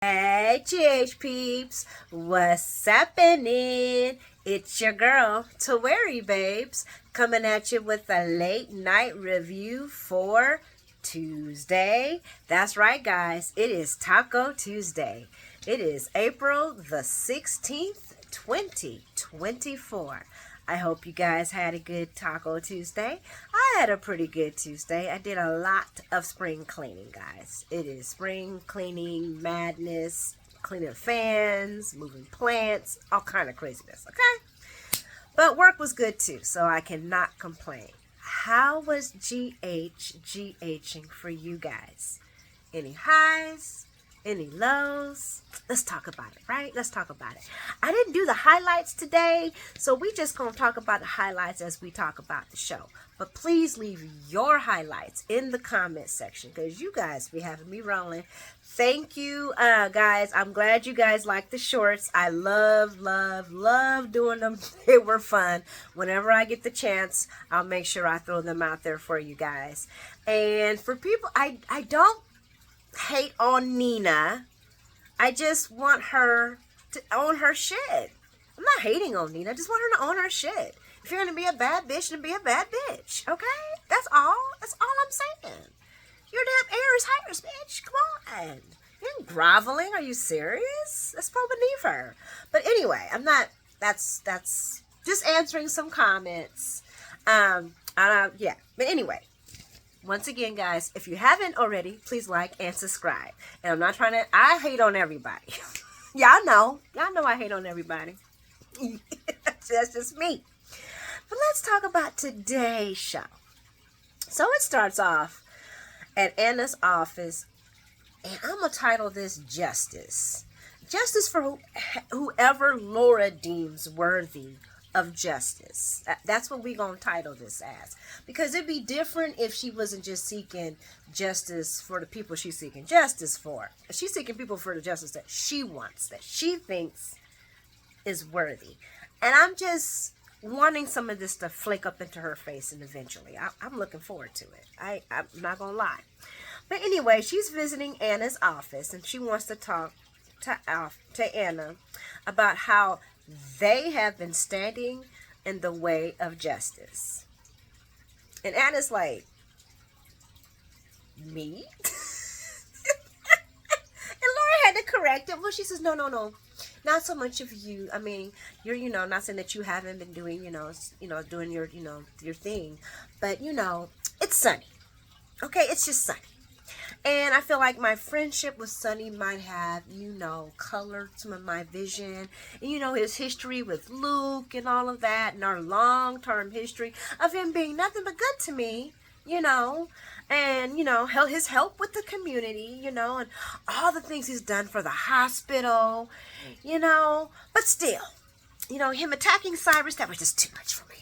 Hey, GH peeps, what's happening? It's your girl, Tawari Babes, coming at you with a late night review for Tuesday. That's right, guys, it is Taco Tuesday. It is April the 16th, 2024. I hope you guys had a good Taco Tuesday. I had a pretty good Tuesday. I did a lot of spring cleaning, guys. It is spring cleaning madness, cleaning fans, moving plants, all kind of craziness, okay? But work was good too, so I cannot complain. How was GHing for you guys? Any highs? Any lows? Let's talk about it, right? Let's talk about it. I didn't do the highlights today, so we just gonna talk about the highlights as we talk about the show. But please leave your highlights in the comment section because you guys be having me rolling. Thank you, guys. I'm glad you guys like the shorts. I love doing them. They were fun. Whenever I get the chance, I'll make sure I throw them out there for you guys. And for people, I don't hate on Nina. I just want her to own her shit. I'm not hating on Nina. I just want her to own her shit. If you're gonna be a bad bitch, then be a bad bitch. Okay? That's all. That's all I'm saying. You're damn Aries Hires, bitch. Come on. You're groveling. Are you serious? That's probably beneath her. But anyway, I'm not. That's just answering some comments. Yeah. But anyway. Once again, guys, if you haven't already, please like and subscribe. And I'm not trying to, I hate on everybody. Y'all know I hate on everybody. That's just me. But let's talk about today's show. So it starts off at Anna's office, and I'm going to title this Justice. Justice for whoever Laura deems worthy of justice. That's what we're going to title this as. Because it'd be different if she wasn't just seeking justice for the people she's seeking justice for. She's seeking people for the justice that she wants, that she thinks is worthy. And I'm just wanting some of this to flake up into her face, and eventually. I'm looking forward to it. I'm not going to lie. But anyway, she's visiting Anna's office, and she wants to talk to Anna about how they have been standing in the way of justice. And Anna's like, me? And Laura had to correct it. Well, she says, no. Not so much of you. I mean, you're, not saying that you haven't been doing, doing your, your thing. But, it's Sunny. Okay, it's just Sunny. And I feel like my friendship with Sunny might have, colored some of my vision. And, his history with Luke and all of that, and our long-term history of him being nothing but good to me, and, his help with the community, and all the things he's done for the hospital, but still, him attacking Cyrus, that was just too much for me.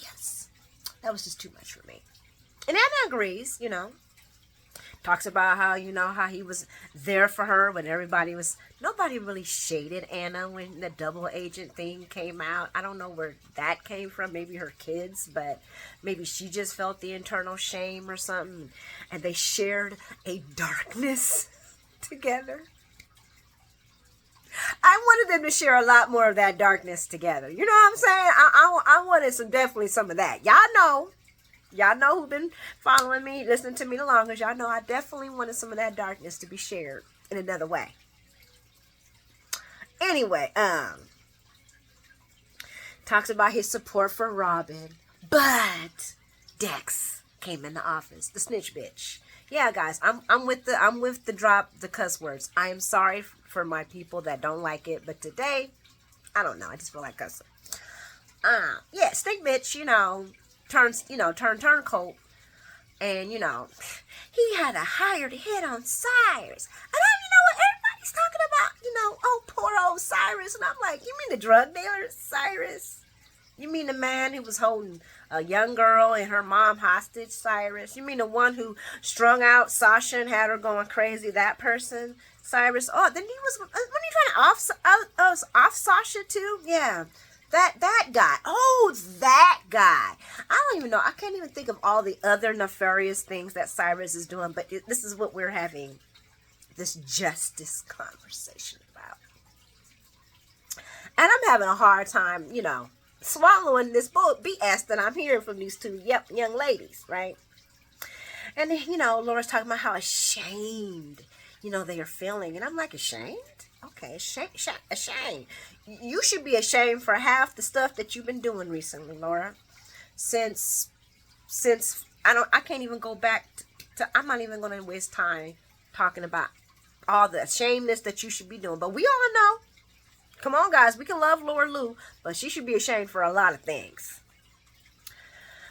Yes, that was just too much for me. And Anna agrees, talks about how, how he was there for her when nobody really shaded Anna when the double agent thing came out. I don't know where that came from. Maybe her kids, but maybe she just felt the internal shame or something. And they shared a darkness together. I wanted them to share a lot more of that darkness together. You know what I'm saying? I wanted definitely some of that. Y'all know who've been following me, listening to me the longest. Y'all know I definitely wanted some of that darkness to be shared in another way. Anyway, talks about his support for Robin, but Dex came in the office, the snitch bitch. Yeah, guys, I'm with the drop the cuss words. I am sorry for my people that don't like it, but today, I don't know. I just feel like cussing. Yeah, snitch bitch. Turns, turncoat, and, he had a hired hit on Cyrus. And what everybody's talking about, oh, poor old Cyrus. And I'm like, you mean the drug dealer, Cyrus? You mean the man who was holding a young girl and her mom hostage, Cyrus? You mean the one who strung out Sasha and had her going crazy, that person, Cyrus? Oh, then wasn't he trying to off Sasha too? Yeah. That guy. Oh, that guy. I don't even know. I can't even think of all the other nefarious things that Cyrus is doing, but this is what we're having this justice conversation about. And I'm having a hard time, swallowing this BS that I'm hearing from these two young ladies, right? And then, Laura's talking about how ashamed, they are feeling. And I'm like, ashamed? Okay, ashamed. You should be ashamed for half the stuff that you've been doing recently, Laura. Since I can't even go back to I'm not even going to waste time talking about all the shameless that you should be doing. But we all know. Come on, guys. We can love Laura Lou, but she should be ashamed for a lot of things.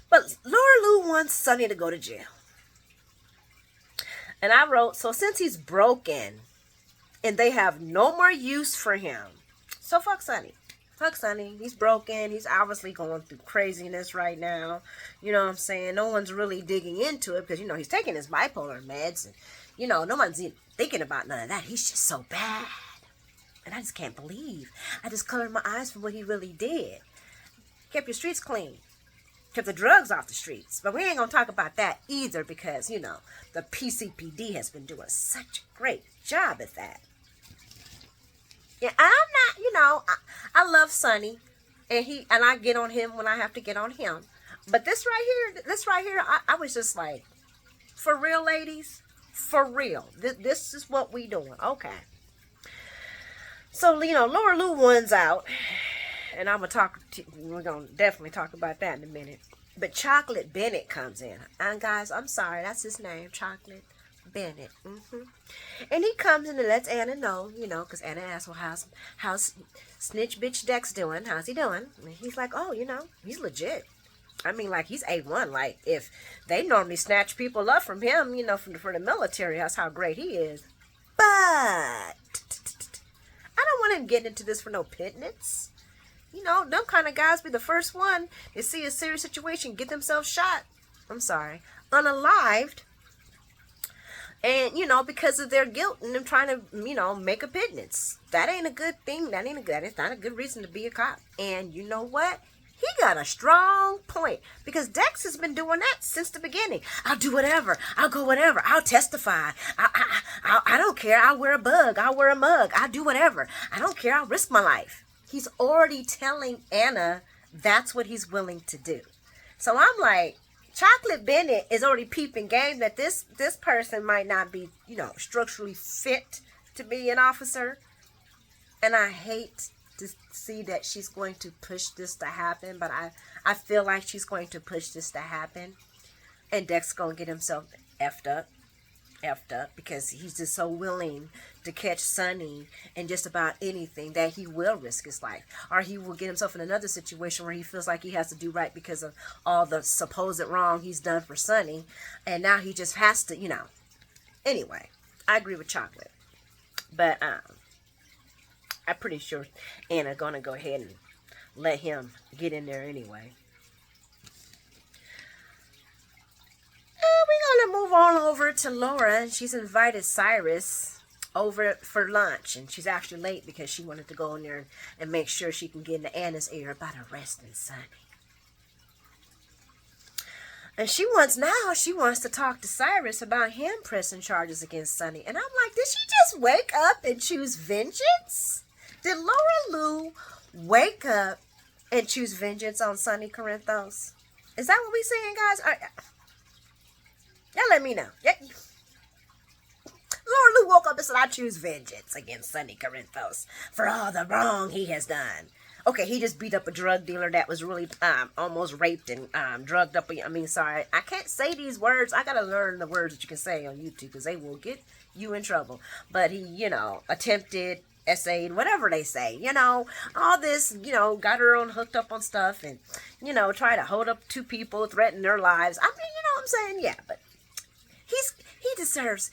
But Laura Lou wants Sonny to go to jail. And I wrote, so since he's broken and they have no more use for him, so fuck Sonny. Fuck Sonny. He's broken. He's obviously going through craziness right now. You know what I'm saying? No one's really digging into it because, he's taking his bipolar meds. And, no one's even thinking about none of that. He's just so bad. And I just can't believe. I just colored my eyes for what he really did. Kept your streets clean. Kept the drugs off the streets. But we ain't going to talk about that either because, the PCPD has been doing such a great job at that. Yeah, I'm not, I love Sonny. And I get on him when I have to get on him. But this right here, I was just like, for real, ladies? For real. This is what we doing. Okay. So, Laura Lou wins out. And we're going to definitely talk about that in a minute. But Chocolate Bennett comes in. And guys, I'm sorry, that's his name, Chocolate Bennett. And he comes in and lets Anna know, because Anna asks, well, how's Snitch Bitch Dex doing? How's he doing? And he's like, oh, he's legit. I mean, like, he's A1. Like, if they normally snatch people up from him, for the military, that's how great he is. But I don't want him getting into this for no pittance. Them kind of guys be the first one to see a serious situation, get themselves shot. I'm sorry. Unalived. And, because of their guilt and them trying to, make a pittance. That ain't a good thing. That is not a good reason to be a cop. And you know what? He got a strong point. Because Dex has been doing that since the beginning. I'll do whatever. I'll go whatever. I'll testify. I don't care. I'll wear a bug. I'll wear a mug. I'll do whatever. I don't care. I'll risk my life. He's already telling Anna that's what he's willing to do. So I'm like, Chocolate Bennett is already peeping game that this person might not be, structurally fit to be an officer. And I hate to see that she's going to push this to happen, but I feel like she's going to push this to happen. And Dex going to get himself effed up because he's just so willing to catch Sonny in just about anything that he will risk his life. Or he will get himself in another situation where he feels like he has to do right because of all the supposed wrong he's done for Sonny. And now he just has to, Anyway, I agree with Chocolate. But I'm pretty sure Anna gonna go ahead and let him get in there anyway. We're going to move on over to Laura, and she's invited Cyrus over for lunch, and she's actually late because she wanted to go in there and make sure she can get into Anna's ear about arresting Sonny. And she wants to talk to Cyrus about him pressing charges against Sonny. And I'm like, did she just wake up and choose vengeance? Did Laura Lou wake up and choose vengeance on Sonny Corinthos? Is that what we saying, guys? Y'all let me know. Laura Lou woke up and said, I choose vengeance against Sonny Corinthos for all the wrong he has done. Okay, he just beat up a drug dealer that was really almost raped and drugged up. Sorry, I can't say these words. I got to learn the words that you can say on YouTube because they will get you in trouble. But he, attempted, essayed, whatever they say, all this, got her on hooked up on stuff and, try to hold up two people, threaten their lives. I mean, what I'm saying? Yeah, but he deserves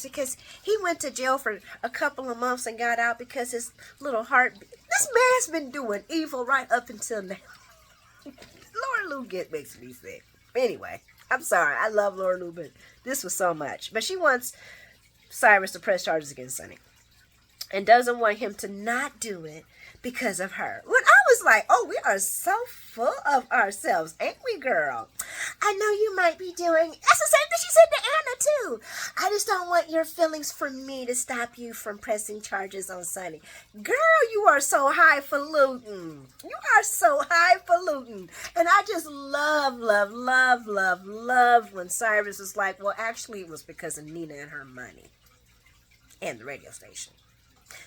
because he went to jail for a couple of months and got out because his little heart. This man's been doing evil right up until now. Laura Lou makes me sick. Anyway, I'm sorry. I love Laura Lou, but this was so much. But she wants Cyrus to press charges against Sonny and doesn't want him to not do it because of her. When I was was like, oh, we are so full of ourselves, ain't we, girl? I know you might be doing, that's the same thing she said to Anna, too. I just don't want your feelings for me to stop you from pressing charges on Sonny. Girl, you are so highfalutin. You are so highfalutin. And I just love when Cyrus was like, well, actually, it was because of Nina and her money and the radio station.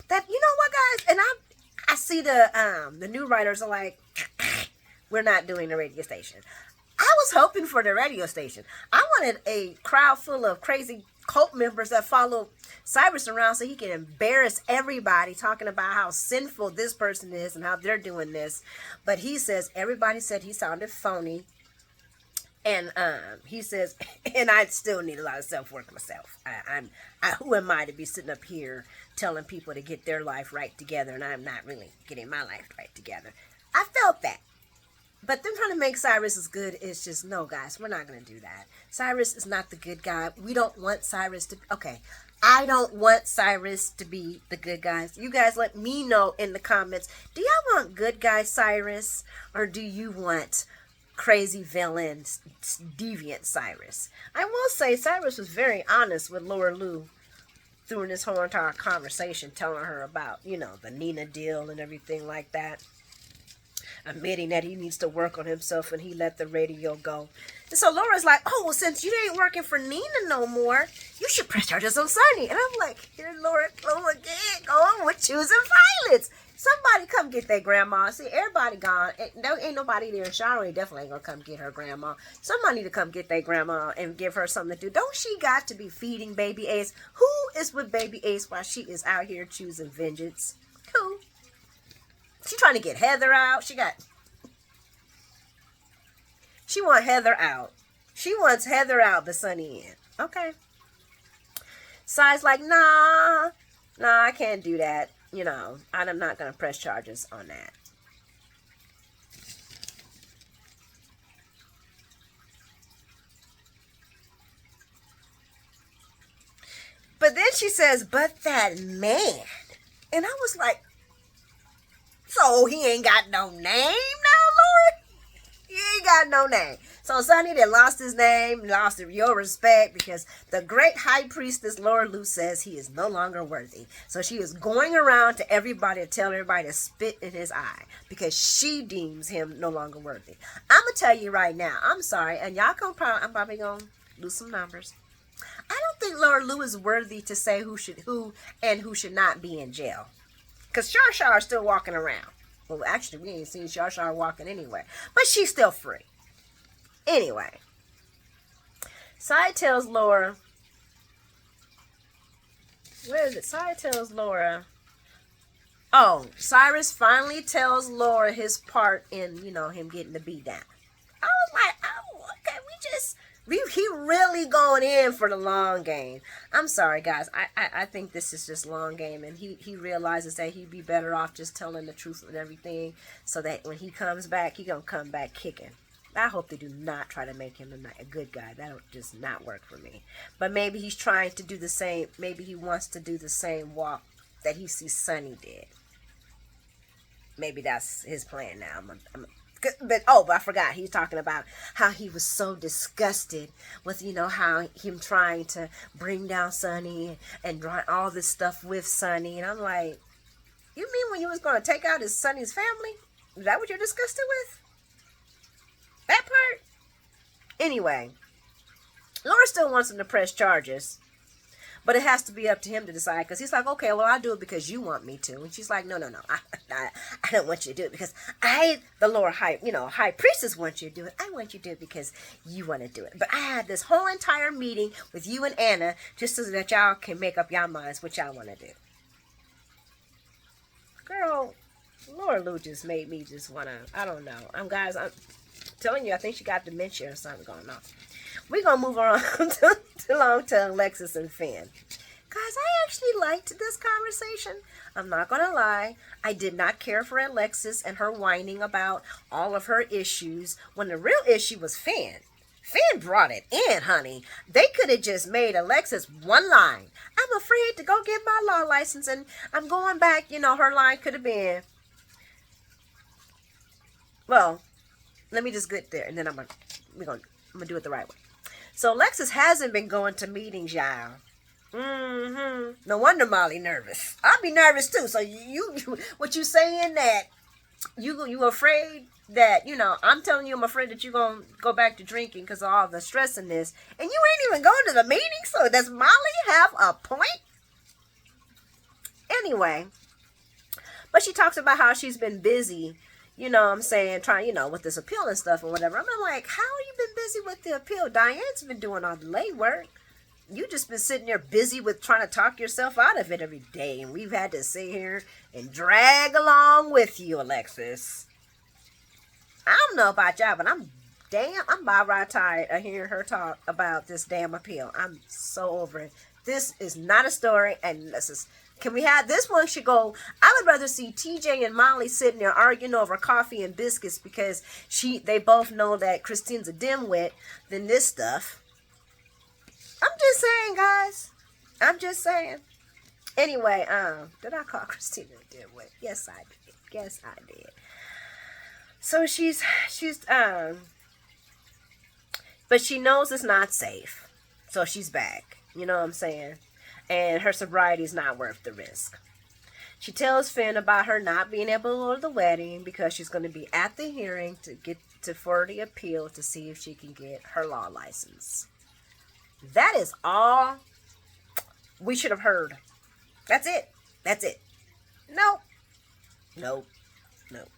That, you know what, guys? And I see the new writers are like, we're not doing the radio station. I was hoping for the radio station. I wanted a crowd full of crazy cult members that follow Cyrus around so he can embarrass everybody, talking about how sinful this person is and how they're doing this. But he says, everybody said he sounded phony. And he says, and I still need a lot of self-work myself. Who am I to be sitting up here telling people to get their life right together, and I'm not really getting my life right together. I felt that. But them trying to make Cyrus as good is just, no, guys, we're not going to do that. Cyrus is not the good guy. We don't want Cyrus to, okay, I don't want Cyrus to be the good guy. You guys let me know in the comments, do y'all want good guy Cyrus, or do you want crazy villain, deviant Cyrus? I will say Cyrus was very honest with Laura Lou during this whole entire conversation, telling her about, you know, the Nina deal and everything like that, admitting that he needs to work on himself and he let the radio go. And so Laura's like, oh, well, since you ain't working for Nina no more, you should press charges on Sonny. And I'm like, here Laura go again, going with choosing violence. Somebody come get their grandma. See, everybody gone. There ain't nobody there. Shari definitely ain't gonna come get her grandma. Somebody need to come get their grandma and give her something to do. Don't she got to be feeding baby Ace? Who is with baby Ace while she is out here choosing vengeance? Who? She trying to get Heather out. She want Heather out. She wants Heather out, but Sonny in. Okay. Sai's like, nah, I can't do that. You know, I'm not going to press charges on that. But then she says, but that man. And I was like, so he ain't got no name now, Lord? He ain't got no name. So Sonny that lost his name, lost your respect, because the great high priestess Laura Lou says he is no longer worthy. So she is going around to everybody to tell everybody to spit in his eye because she deems him no longer worthy. I'm going to tell you right now, I'm sorry, and y'all I'm probably going to lose some numbers. I don't think Laura Lou is worthy to say who should not be in jail. Because Shar is still walking around. Well, actually, we ain't seen Shar walking anywhere. But she's still free. Anyway. Sai tells Laura. Where is it? Sai tells Laura. Oh, Cyrus finally tells Laura his part in, you know, him getting the beat down. I was like, oh, okay, he really going in for the long game. I'm sorry, guys. I think this is just long game, and he realizes that he'd be better off just telling the truth and everything, so that when he comes back, he gonna come back kicking. I hope they do not try to make him a good guy. That'll just not work for me. But maybe he's trying to do the same. Maybe he wants to do the same walk that he sees Sonny did. Maybe that's his plan now. But I forgot. He's talking about how he was so disgusted with, you know, how him trying to bring down Sonny and draw all this stuff with Sonny. And I'm like, you mean when you was going to take out Sonny's family? Is that what you're disgusted with? That part? Anyway, Laura still wants him to press charges. But it has to be up to him to decide, because he's like, okay, well, I'll do it because you want me to. And she's like, no, I don't want you to do it because the Lord high priestess wants you to do it. I want you to do it because you want to do it. But I had this whole entire meeting with you and Anna just so that y'all can make up y'all minds what y'all want to do. Girl, Laura Lou just made me just want to, I don't know. I'm telling you, I think she got dementia or something going on. We're going to move on to Alexis and Finn. Guys, I actually liked this conversation. I'm not going to lie. I did not care for Alexis and her whining about all of her issues when the real issue was Finn. Finn brought it in, honey. They could have just made Alexis one line. I'm afraid to go get my law license and I'm going back. You know, her line could have been, Well, let me just get there, and then I'm gonna do it the right way. So Alexis hasn't been going to meetings, y'all. No wonder Molly nervous. I'll be nervous too. So what you saying that you afraid that I'm telling you I'm afraid that you're gonna go back to drinking because of all the stress in this, and you ain't even going to the meeting. So does Molly have a point? Anyway, but she talks about how she's been busy. I'm saying, trying, with this appeal and stuff and whatever. I'm like, how you been busy with the appeal? Diane's been doing all the late work. You just been sitting there busy with trying to talk yourself out of it every day. And we've had to sit here and drag along with you, Alexis. I don't know about y'all, but I'm about right tired of hearing her talk about this damn appeal. I'm so over it. This is not a story, and can we have this one should go? I would rather see TJ and Molly sitting there arguing over coffee and biscuits because they both know that Christine's a dimwit than this stuff. I'm just saying, guys. I'm just saying. Anyway, did I call Christina a dimwit? Yes, I did. Yes, I did. So she's but she knows it's not safe. So she's back. You know what I'm saying? And her sobriety is not worth the risk. She tells Finn about her not being able to go to the wedding because she's going to be at the hearing for the appeal to see if she can get her law license. That is all we should have heard. That's it. That's it. Nope. Nope. Nope.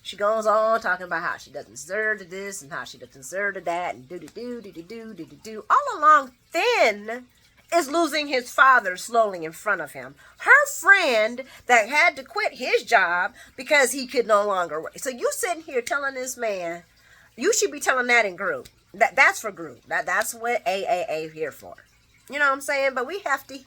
She goes on talking about how she doesn't deserve to this and how she doesn't deserve to that and do. All along, Finn is losing his father slowly in front of him. Her friend that had to quit his job because he could no longer work. So you sitting here telling this man, you should be telling that in group. That's for group. That's what AAA here for. You know what I'm saying? But we have to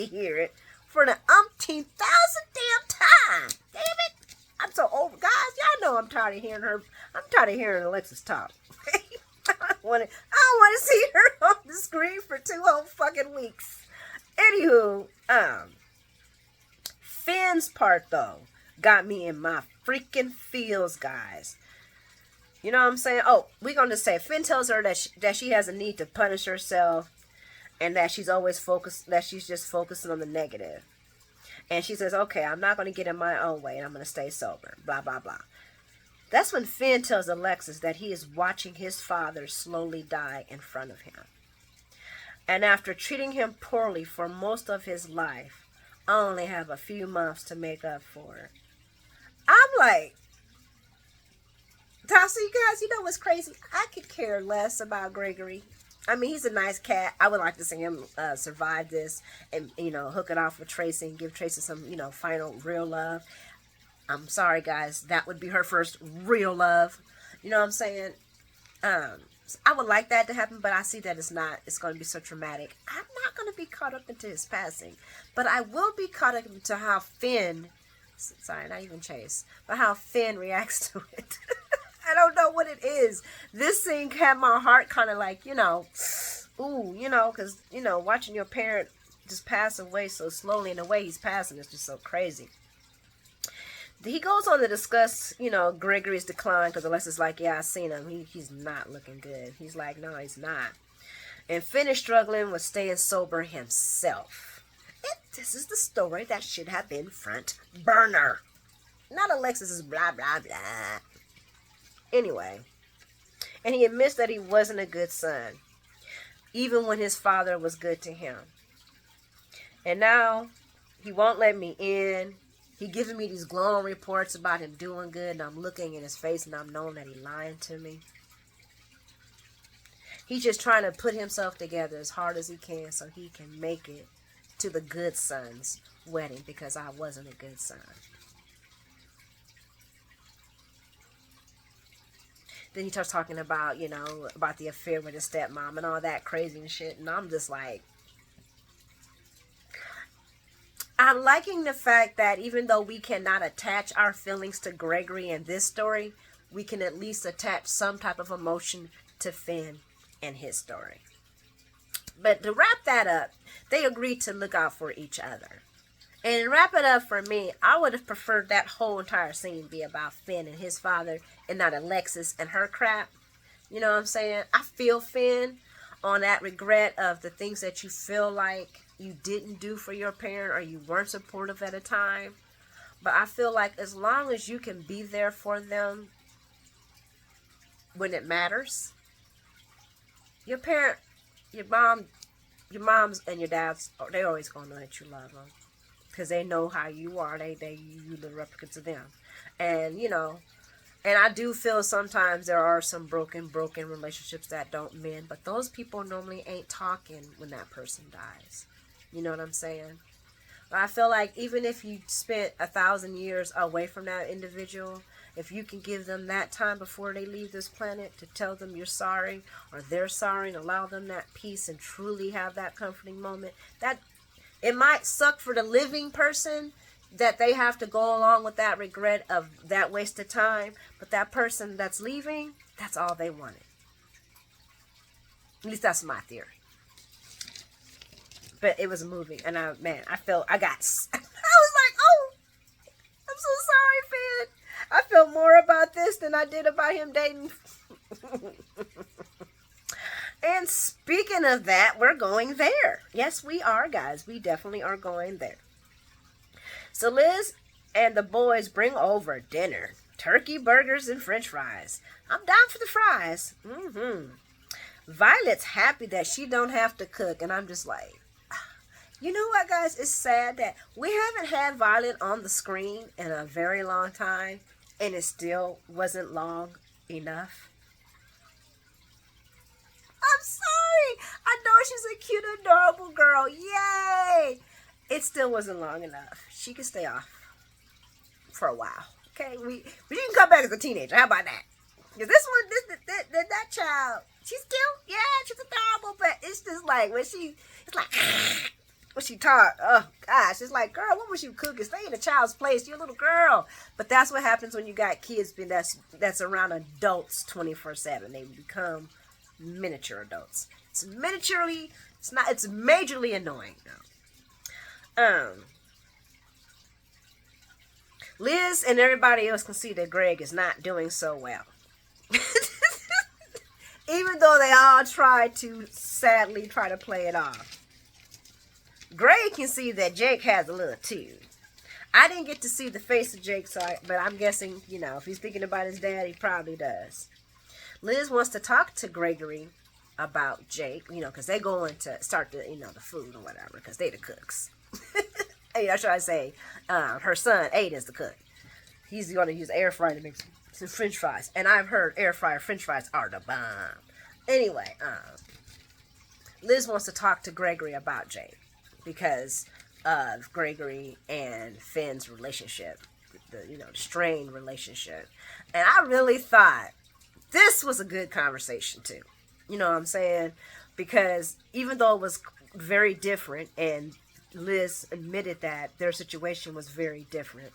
hear it for the umpteenth thousand damn time. Damn it. I'm so over. Guys, y'all know I'm tired of hearing her. I'm tired of hearing Alexis talk. I don't want to see her on the screen for 2 whole fucking weeks. Anywho, Finn's part though got me in my freaking feels, guys. You know what I'm saying? Oh, we're gonna say Finn tells her that she has a need to punish herself, and that she's always focused. That she's just focusing on the negative. And she says, "Okay, I'm not gonna get in my own way, and I'm gonna stay sober." Blah blah blah. That's when Finn tells Alexis that he is watching his father slowly die in front of him. And after treating him poorly for most of his life, I only have a few months to make up for it. I'm like, so you guys, you know what's crazy? I could care less about Gregory. I mean, he's a nice cat. I would like to see him survive this and, hook it off with Tracy and give Tracy some, final real love. I'm sorry, guys. That would be her first real love. You know what I'm saying? I would like that to happen, but I see that it's going to be so traumatic. I'm not going to be caught up into his passing, but I will be caught up into how Finn, sorry, not even Chase, but how Finn reacts to it. I don't know what it is. This thing had my heart kind of like, ooh, because, watching your parent just pass away so slowly in the way he's passing is just so crazy. He goes on to discuss, Gregory's decline because Alexis is like, yeah, I seen him. He's not looking good. He's like, no, he's not. And Finn is struggling with staying sober himself. And this is the story that should have been front burner. Not Alexis's blah, blah, blah. Anyway, and he admits that he wasn't a good son, even when his father was good to him. And now he won't let me in. He giving me these glowing reports about him doing good, and I'm looking in his face and I'm knowing that he's lying to me. He's just trying to put himself together as hard as he can so he can make it to the good son's wedding because I wasn't a good son. Then he starts talking about, about the affair with his stepmom and all that crazy and shit. And I'm just like, I'm liking the fact that even though we cannot attach our feelings to Gregory in this story, we can at least attach some type of emotion to Finn and his story. But to wrap that up, they agreed to look out for each other. And to wrap it up for me, I would have preferred that whole entire scene be about Finn and his father and not Alexis and her crap. You know what I'm saying? I feel Finn on that regret of the things that you feel like you didn't do for your parent or you weren't supportive at a time. But I feel like as long as you can be there for them when it matters, your parent, your moms and your dads, they always gonna know that you love them because they know how you are. You the replicants of them, and you know. And I do feel sometimes there are some broken relationships that don't mend, but those people normally ain't talking when that person dies. You know what I'm saying? I feel like even if you spent 1,000 years away from that individual, if you can give them that time before they leave this planet to tell them you're sorry or they're sorry and allow them that peace and truly have that comforting moment, that it might suck for the living person that they have to go along with that regret of that wasted time, but that person that's leaving, that's all they wanted. At least that's my theory. But it was a movie, and I got, I was like, oh, I'm so sorry, Finn. I felt more about this than I did about him dating. And speaking of that, we're going there. Yes, we are, guys. We definitely are going there. So Liz and the boys bring over dinner. Turkey burgers and french fries. I'm down for the fries. Violet's happy that she don't have to cook. And I'm just like, you know what, guys? It's sad that we haven't had Violet on the screen in a very long time. And it still wasn't long enough. I'm sorry. I know she's a cute, adorable girl. Yay! It still wasn't long enough. She could stay off for a while. Okay, but she can come back as a teenager. How about that? Because that child, she's cute. Yeah, she's adorable. But it's just like when she talk. Oh gosh, it's like, girl, what was you cooking? Stay in a child's place. You're a little girl. But that's what happens when you got kids that's around adults 24/7. They become miniature adults. It's majorly annoying though. Liz and everybody else can see that Greg is not doing so well. Even though they all sadly try to play it off. Greg can see that Jake has a little too. I didn't get to see the face of Jake, but I'm guessing, if he's thinking about his dad, he probably does. Liz wants to talk to Gregory about Jake, because they going to start the food or whatever, because they the cooks. Should I say, her son Aiden's the cook. He's going to use air fryer to make some french fries. And I've heard air fryer french fries are the bomb. Anyway, Liz wants to talk to Gregory about Jake because of Gregory and Finn's relationship, the strained relationship. And I really thought this was a good conversation too. You know what I'm saying? Because even though it was very different, and Liz admitted that their situation was very different,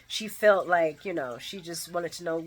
she felt like, she just wanted to know,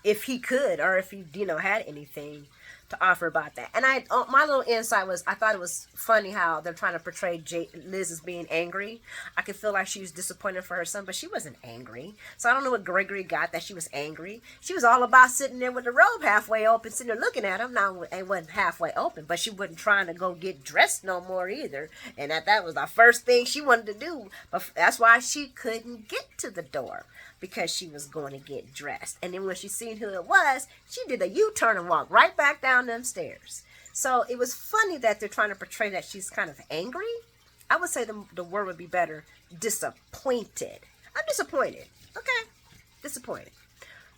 if he could or if he, had anything to offer about that. And my little insight was, I thought it was funny how they're trying to portray Liz as being angry. I could feel like she was disappointed for her son, but she wasn't angry. So I don't know what Gregory got that she was angry. She was all about sitting there with the robe halfway open, sitting there looking at him. Now it wasn't halfway open, but she wasn't trying to go get dressed no more either. And that was the first thing she wanted to do. But that's why she couldn't get to the door, because she was going to get dressed. And then when she seen who it was, she did a U-turn and walked right back down them stairs. So it was funny that they're trying to portray that she's kind of angry. I would say the word would be better, disappointed. I'm disappointed. Okay, disappointed.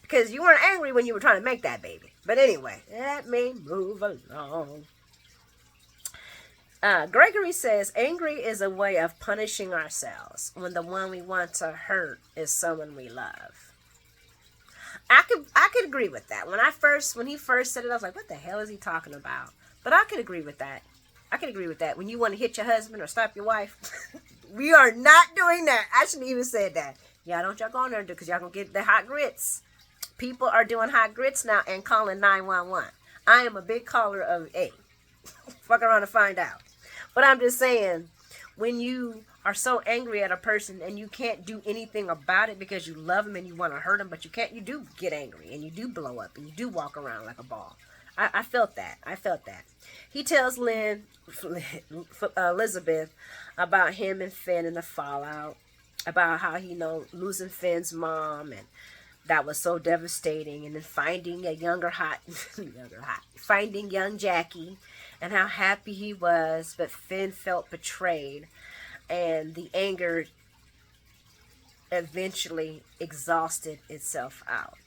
Because you weren't angry when you were trying to make that baby. But anyway, let me move along. Gregory says, angry is a way of punishing ourselves when the one we want to hurt is someone we love. I could agree with that. When he first said it, I was like, what the hell is he talking about? But I could agree with that. When you want to hit your husband or slap your wife, we are not doing that. I shouldn't even said that. Yeah, don't y'all go on there and do, because y'all gonna get the hot grits. People are doing hot grits now and calling 911. I am a big caller of fuck around and find out. But I'm just saying, when you are so angry at a person and you can't do anything about it because you love them and you want to hurt them, but you can't, you do get angry and you do blow up and you do walk around like a ball. I felt that. I felt that. He tells Elizabeth about him and Finn and the fallout, about how he, losing Finn's mom, and that was so devastating, and then finding a finding young Jackie, and how happy he was, but Finn felt betrayed, and the anger eventually exhausted itself out.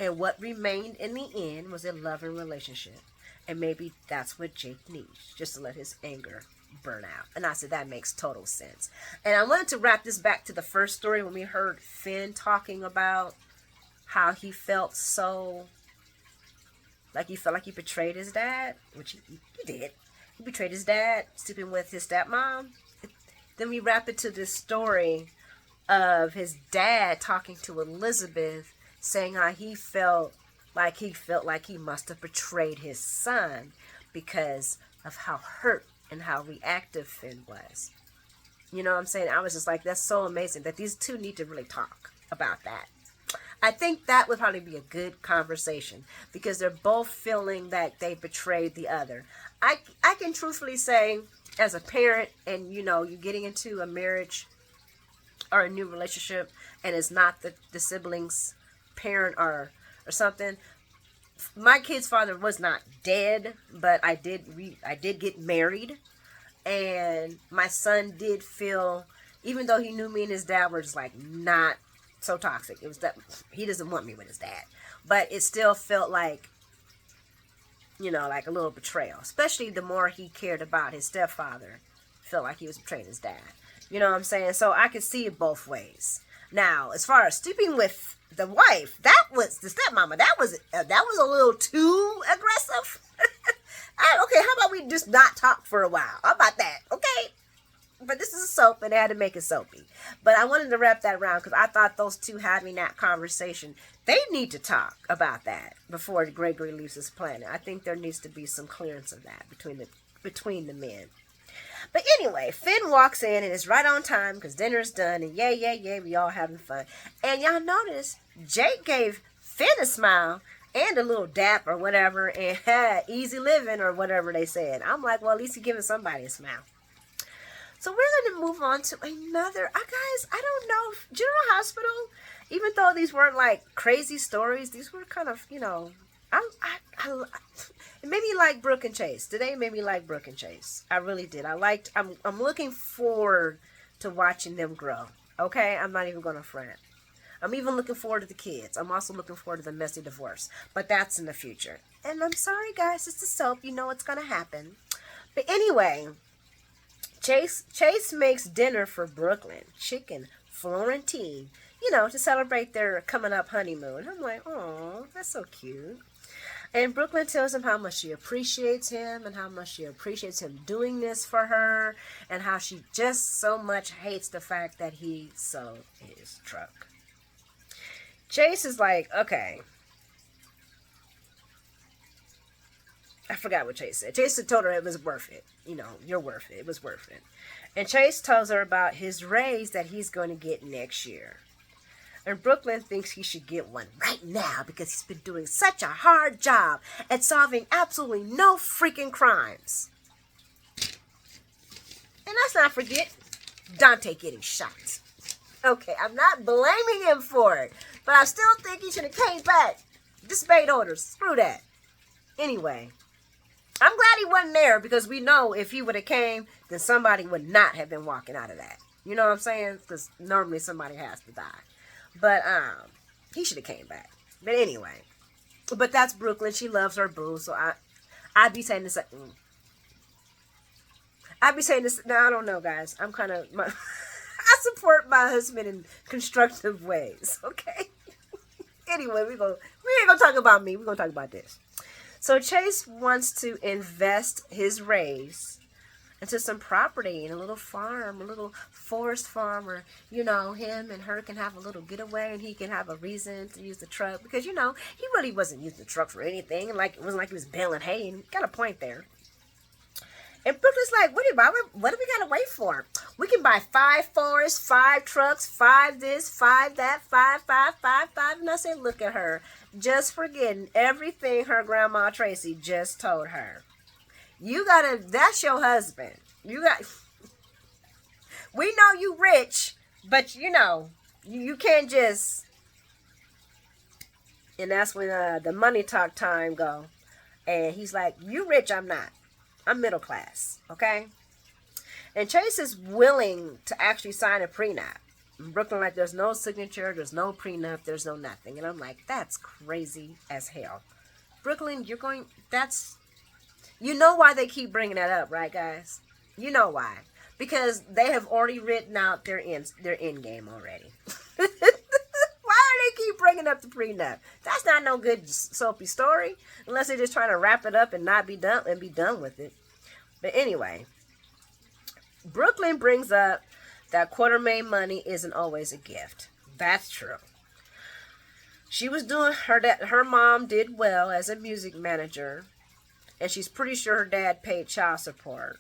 And what remained in the end was a loving relationship. And maybe that's what Jake needs, just to let his anger burn out. And I said, that makes total sense. And I wanted to wrap this back to the first story when we heard Finn talking about how he felt so, like he felt like he betrayed his dad, which he did. He betrayed his dad, sleeping with his stepmom. Then we wrap it to this story of his dad talking to Elizabeth, saying how he felt like he must have betrayed his son because of how hurt and how reactive Finn was. You know what I'm saying? I was just like, that's so amazing that these two need to really talk about that. I think that would probably be a good conversation because they're both feeling that they betrayed the other. I can truthfully say, as a parent, and you're getting into a marriage or a new relationship, and it's not the siblings' parent or something. My kid's father was not dead, but I did get married, and my son did feel, even though he knew me and his dad were just like not so toxic, it was that he doesn't want me with his dad, but it still felt like, like a little betrayal, especially the more he cared about his stepfather. Felt like he was betraying his dad. You know what I'm saying? So I could see it both ways. Now, as far as sleeping with the wife, that was the stepmama. That was a little too aggressive. Okay, how about we just not talk for a while? How about that? Okay. But this is a soap, and they had to make it soapy. But I wanted to wrap that around because I thought those two having that conversation, they need to talk about that before Gregory leaves this planet. I think there needs to be some clearance of that between the men. But anyway, Finn walks in and it's right on time because dinner's done, and yay, we all having fun. And y'all notice Jake gave Finn a smile and a little dap or whatever, and easy living or whatever they said. I'm like, well, at least he's giving somebody a smile. So we're going to move on to another, guys, I don't know, General Hospital, even though these weren't like crazy stories, these were kind of, it made me like Brooke and Chase. Today made me like Brooke and Chase. I really did. I'm looking forward to watching them grow. Okay? I'm not even going to front. I'm even looking forward to the kids. I'm also looking forward to the messy divorce. But that's in the future. And I'm sorry, guys. It's a soap. You know it's going to happen. But anyway, Chase makes dinner for Brooklyn. Chicken Florentine. To celebrate their coming up honeymoon. I'm like, oh, that's so cute. And Brooklyn tells him how much she appreciates him and how much she appreciates him doing this for her and how she just so much hates the fact that he sold his truck. Chase is like, okay. I forgot what Chase said. Chase told her it was worth it. You're worth it. It was worth it. And Chase tells her about his raise that he's going to get next year. And Brooklyn thinks he should get one right now because he's been doing such a hard job at solving absolutely no freaking crimes. And let's not forget Dante getting shot. Okay, I'm not blaming him for it, but I still think he should have came back. Disobeyed orders. Screw that. Anyway, I'm glad he wasn't there because we know if he would have came, then somebody would not have been walking out of that. You know what I'm saying? Because normally somebody has to die. But he should have came back. But anyway, but that's Brooklyn. She loves her boo. So I'd be saying this. I'd be saying this. Now I don't know, guys. I'm kind of I support my husband in constructive ways. Okay. Anyway, we ain't gonna talk about me. We're gonna talk about this. So Chase wants to invest his raise into some property in a little farm, a little forest farm, or, him and her can have a little getaway and he can have a reason to use the truck because, he really wasn't using the truck for anything. Like, it wasn't like he was baling hay, and got a point there. And Brooklyn's like, what do you buy? What do we gotta wait for? We can buy 5 forests, 5 trucks, 5 this, 5 that, 5, 5, 5, 5. And I said, look at her, just forgetting everything her grandma Tracy just told her. You gotta, that's your husband. You got, we know you rich, but you know, you can't just, and that's when the money talk time go. And he's like, you rich, I'm not. I'm middle class, okay? And Chase is willing to actually sign a prenup. And Brooklyn like, there's no signature, there's no prenup, there's no nothing. And I'm like, that's crazy as hell. Brooklyn, you're going, that's, you know why they keep bringing that up, right, guys? You know why. Because they have already written out their end game already. Why do they keep bringing up the prenup? That's not no good soapy story. Unless they're just trying to wrap it up and not be done and be done with it. But anyway, Brooklyn brings up that Quartermaine money isn't always a gift. That's true. She was doing her mom did well as a music manager, and she's pretty sure her dad paid child support.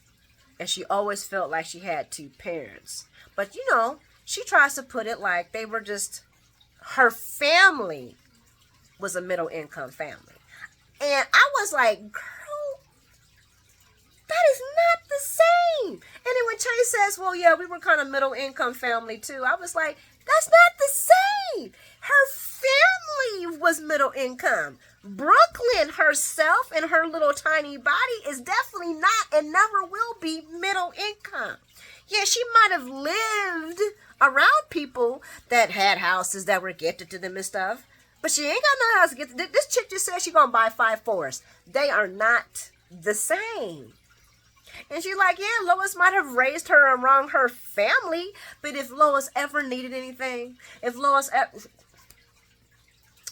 And she always felt like she had 2 parents. But you know, she tries to put it like they were just, her family was a middle income family. And I was like, girl, that is not the same. And then when Chase says, well, yeah, we were kind of middle income family too, I was like, that's not the same. Her family was middle income. Brooklyn herself and her little tiny body is definitely not and never will be middle income. Yeah, she might have lived around people that had houses that were gifted to them and stuff, but she ain't got no house to get. This chick just said she gonna buy 5 forests. They are not the same. And she's like, yeah, Lois might have raised her around her family, but if Lois ever needed anything, if Lois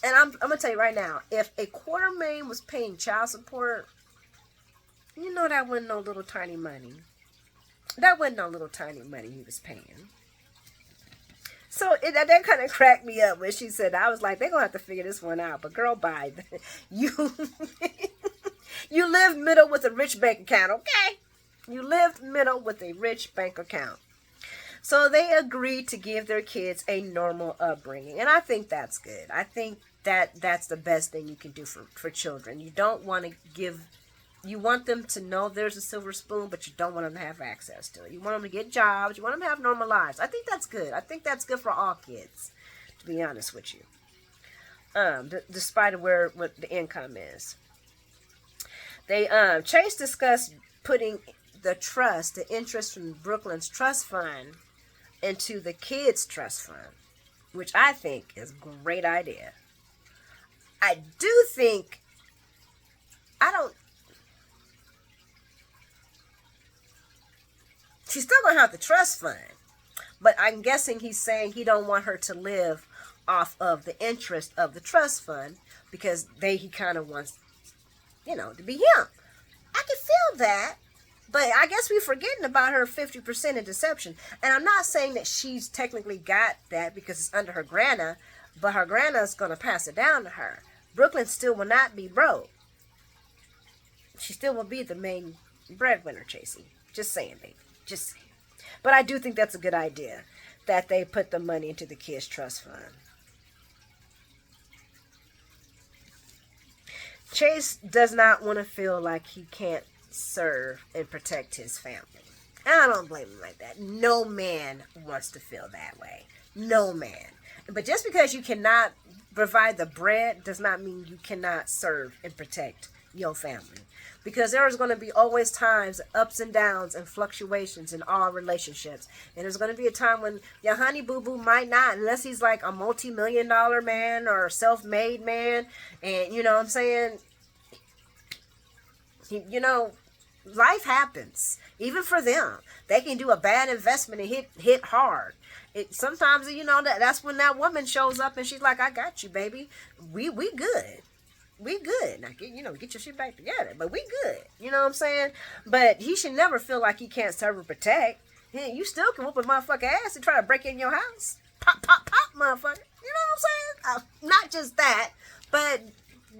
and I'm going to tell you right now, if a Quartermaine was paying child support, you know that wasn't no little tiny money. That wasn't no little tiny money he was paying. So that kind of cracked me up when she said, I was like, they're going to have to figure this one out. But girl, bye. You, you live middle with a rich bank account, okay? You lived middle with a rich bank account. So they agreed to give their kids a normal upbringing. And I think that's good. I think that's the best thing you can do for children. You don't want to give, you want them to know there's a silver spoon, but you don't want them to have access to it. You want them to get jobs. You want them to have normal lives. I think that's good. I think that's good for all kids, to be honest with you. Despite what the income is. They Chase discussed putting the interest from Brooklyn's trust fund into the kids' trust fund, which I think is a great idea. I do think, she's still going to have the trust fund, but I'm guessing he's saying he don't want her to live off of the interest of the trust fund because he kind of wants, to be him. I can feel that. But I guess we're forgetting about her 50% in deception. And I'm not saying that she's technically got that because it's under her grandma, but her grandma's going to pass it down to her. Brooklyn still will not be broke. She still will be the main breadwinner, Chasey. Just saying, baby. Just saying. But I do think that's a good idea, that they put the money into the kids' trust fund. Chase does not want to feel like he can't serve and protect his family. And I don't blame him like that. No man wants to feel that way. No man. But just because you cannot provide the bread does not mean you cannot serve and protect your family. Because there is going to be always times, ups and downs and fluctuations in all relationships. And there's going to be a time when your honey boo boo might not, unless he's like a multi-million-dollar man or a self-made man. And you know what I'm saying? Life happens, even for them. They can do a bad investment and hit hard. Sometimes, that's when that woman shows up and she's like, I got you, baby. We good. We good. Now, get your shit back together. But we good. You know what I'm saying? But he should never feel like he can't serve or protect. You still can whoop a motherfucker ass and try to break in your house. Pop, pop, pop, motherfucker. You know what I'm saying? Not just that, but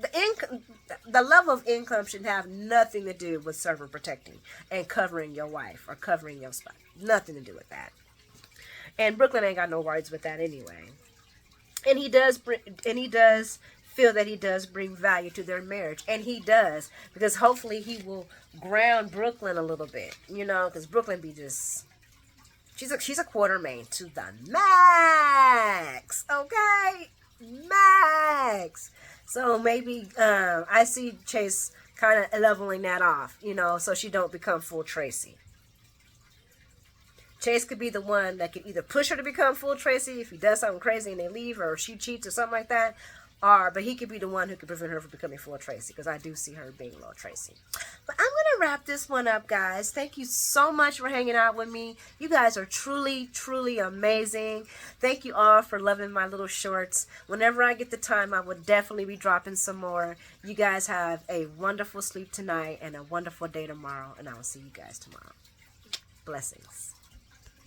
the level of income should have nothing to do with serving, protecting, and covering your wife or covering your spouse. Nothing to do with that. And Brooklyn ain't got no worries with that anyway. And he does feel that he does bring value to their marriage, and he does, because hopefully he will ground Brooklyn a little bit, you know, because Brooklyn be just, she's a Quartermaine to the max, okay, max. So maybe I see Chase kind of leveling that off, you know, so she don't become full Tracy. Chase could be the one that could either push her to become full Tracy if he does something crazy and they leave her, or she cheats or something like that. But he could be the one who could prevent her from becoming full Tracy, because I do see her being low Tracy. But I'm going to wrap this one up, guys. Thank you so much for hanging out with me. You guys are truly, truly amazing. Thank you all for loving my little shorts. Whenever I get the time, I will definitely be dropping some more. You guys have a wonderful sleep tonight and a wonderful day tomorrow, and I will see you guys tomorrow. Blessings.